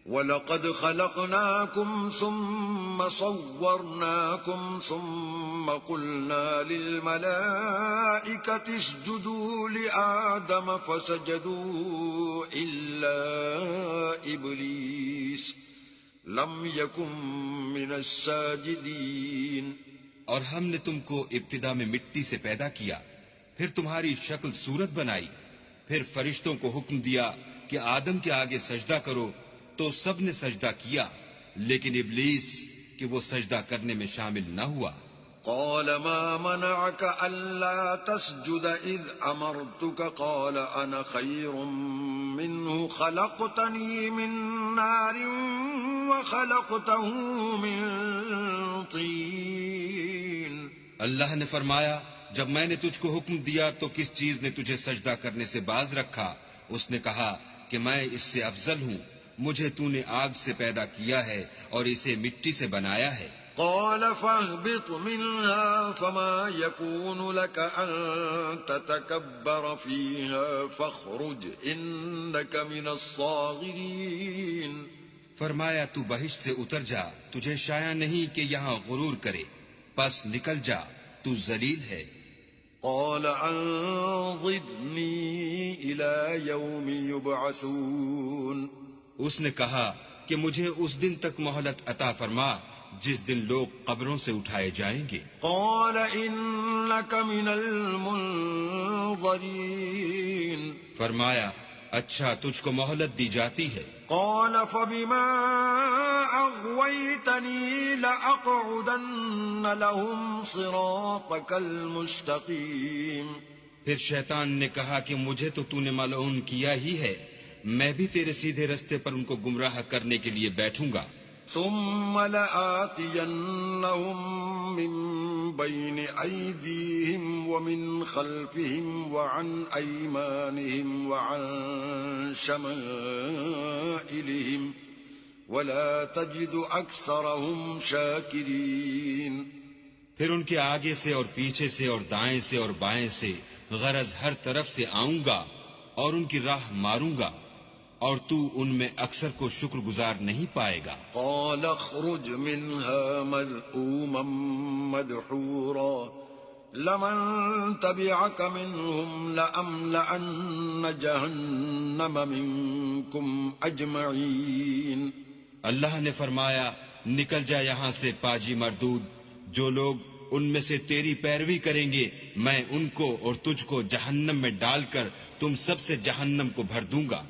وَلَقَدْ خَلَقْنَاكُمْ ثُمَّ صَوَّرْنَاكُمْ ثُمَّ قُلْنَا لِلْمَلَائِكَةِ اسْجُدُوا لِآدَمَ فَسَجَدُوا إِلَّا إِبْلِيسَ لَمْ يَكُنْ مِنَ السَّاجِدِينَ۔ اور ہم نے تم کو ابتدا میں مٹی سے پیدا کیا، پھر تمہاری شکل صورت بنائی، پھر فرشتوں کو حکم دیا کہ آدم کے آگے سجدہ کرو، تو سب نے سجدہ کیا، لیکن ابلیس کہ وہ سجدہ کرنے میں شامل نہ ہوا۔ قال ما منعك ألا تسجد إذ أمرتك قال أنا خير منه خلقتني من نار وخلقته من طين۔ اللہ نے فرمایا جب میں نے تجھ کو حکم دیا تو کس چیز نے تجھے سجدہ کرنے سے باز رکھا؟ اس نے کہا کہ میں اس سے افضل ہوں، مجھے تو نے آگ سے پیدا کیا ہے اور اسے مٹی سے بنایا ہے۔ قال فاهبط منها فما يكون لك أن تتكبر فيها فاخرج إنك من الصاغرين۔ فرمایا تو بہشت سے اتر جا، تجھے شایع نہیں کہ یہاں غرور کرے، پس نکل جا، تو ذلیل ہے۔ قال انظرني إلى يوم يبعثون۔ اس نے کہا کہ مجھے اس دن تک مہلت عطا فرما جس دن لوگ قبروں سے اٹھائے جائیں گے۔ قال انك من المنظرين۔ فرمایا اچھا تجھ کو مہلت دی جاتی ہے۔ قال فبما اغويتني لاقعدن لهم صراطك المستقيم۔ پھر شیطان نے کہا کہ مجھے تو نے ملعون کیا ہی ہے، میں بھی تیرے سیدھے رستے پر ان کو گمراہ کرنے کے لیے بیٹھوں گا۔ ثم لآتينهم من بين أيديهم ومن خلفهم وعن أيمانهم وعن شمائلهم ولا تجد أكثرهم شاكرين۔ پھر ان کے آگے سے اور پیچھے سے اور دائیں سے اور بائیں سے، غرض ہر طرف سے آؤں گا اور ان کی راہ ماروں گا، اور تو ان میں اکثر کو شکر گزار نہیں پائے گا۔ قال اخرج منها مذءوما مدحورا لمن تبعك منهم لأملأن جهنم منكم أجمعين۔ اللہ نے فرمایا نکل جا یہاں سے پاجی مردود، جو لوگ ان میں سے تیری پیروی کریں گے میں ان کو اور تجھ کو جہنم میں ڈال کر تم سب سے جہنم کو بھر دوں گا۔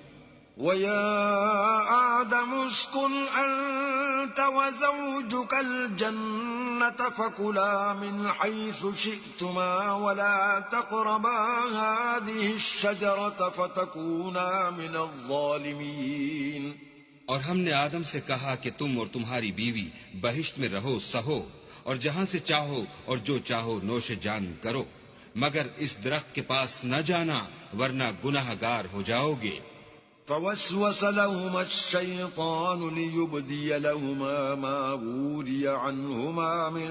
وَيَا آدَمُ اسْكُنْ أَنْتَ وَزَوْجُكَ الْجَنَّةَ فَكُلَا مِنْ حَيْثُ شِئْتُمَا وَلَا تَقْرَبَا هَذِهِ الشَّجَرَةَ فَتَكُونَا مِنَ الظَّالِمِينَ۔ اور ہم نے آدم سے کہا کہ تم اور تمہاری بیوی بہشت میں رہو سہو، اور جہاں سے چاہو اور جو چاہو نوش جان کرو، مگر اس درخت کے پاس نہ جانا ورنہ گناہ گار ہو جاؤ گے۔ فوسوس لهما الشيطان ليبدي لهما ما وري عنهما من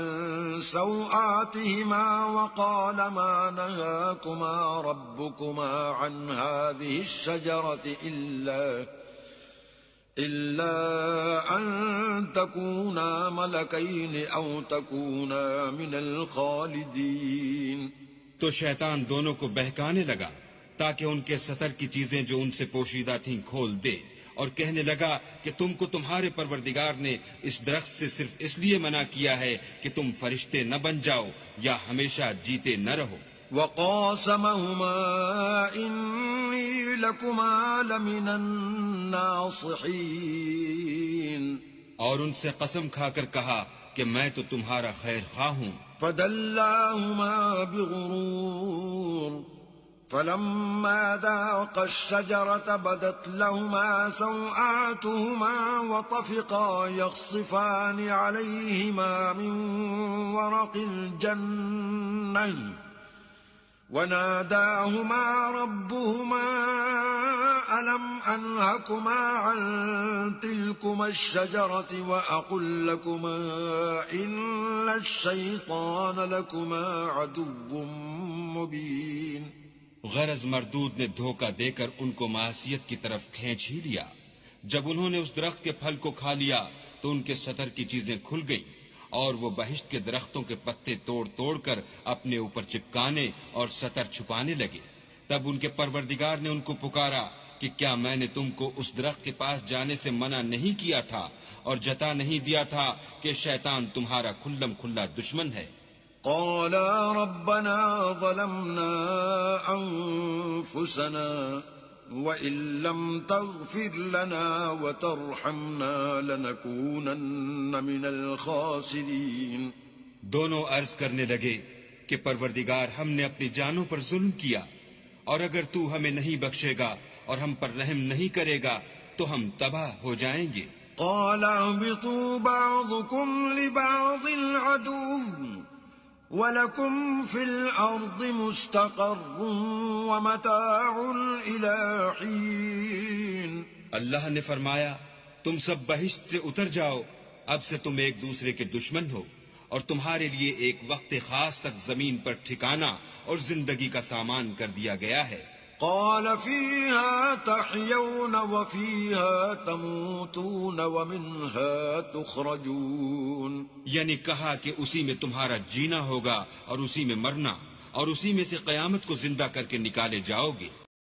سوآتهما وقال ما نهاكما ربكما عن هذه الشجرة إلا أن تكونا ملكين أو تكونا من الخالدين۔ تو شیطان دونوں کو بہکانے لگا تاکہ ان کے سطر کی چیزیں جو ان سے پوشیدہ تھیں کھول دے، اور کہنے لگا کہ تم کو تمہارے پروردگار نے اس درخت سے صرف اس لیے منع کیا ہے کہ تم فرشتے نہ بن جاؤ یا ہمیشہ جیتے نہ رہو۔ وَقَاسَمَهُمَا إِنِّي لَكُمَا لَمِنَ النَّاصِحِينَ۔ اور ان سے قسم کھا کر کہا کہ میں تو تمہارا خیر خواہ ہوں۔ فَدَلَّاهُمَا بِغُرُورٍ فَلَمَّا ذَاقَا الشَّجَرَةَ بَدَتْ لَهُمَا سَوْآتُهُمَا وَطَفِقَا يَخْصِفَانِ عَلَيْهِمَا مِنْ وَرَقِ الْجَنَّةِ وناداهما ربهما ألم أنهكما عن تلكما الشجرة وأقل لكما إن الشيطان لكما عدو مبين۔ غرض مردود نے دھوکہ دے کر ان کو معصیت کی طرف کھینچ ہی لیا، جب انہوں نے اس درخت کے پھل کو کھا لیا تو ان کے سطر کی چیزیں کھل گئیں اور وہ بہشت کے درختوں کے پتے توڑ توڑ کر اپنے اوپر چپکانے اور سطر چھپانے لگے۔ تب ان کے پروردگار نے ان کو پکارا کہ کیا میں نے تم کو اس درخت کے پاس جانے سے منع نہیں کیا تھا اور جتا نہیں دیا تھا کہ شیطان تمہارا کھلم کھلا دشمن ہے؟ قالا ربنا ظلمنا انفسنا وَإِن لَّمْ تَغْفِرْ لَنَا وَتَرْحَمْنَا لَنَكُونَنَّ مِنَ الْخَاسِرِينَ۔ دونوں عرض کرنے لگے کہ پروردگار ہم نے اپنی جانوں پر ظلم کیا، اور اگر تو ہمیں نہیں بخشے گا اور ہم پر رحم نہیں کرے گا تو ہم تباہ ہو جائیں گے۔ قَالَ اهْبِطُوا بَعْضُكُمْ لِبَعْضٍ عَدُوٌّ وَلَكُمْ فِي الْأَرْضِ مُسْتَقَرٌّ وَمَتَاعٌ إِلَىٰ حِينٍ۔ اللہ نے فرمایا تم سب بہشت سے اتر جاؤ، اب سے تم ایک دوسرے کے دشمن ہو، اور تمہارے لیے ایک وقت خاص تک زمین پر ٹھکانہ اور زندگی کا سامان کر دیا گیا ہے۔ قال فيها تحيون وفيها تموتون ومنها تخرجون۔ یعنی کہا کہ اسی میں تمہارا جینا ہوگا اور اسی میں مرنا، اور اسی میں سے قیامت کو زندہ کر کے نکالے جاؤ گے۔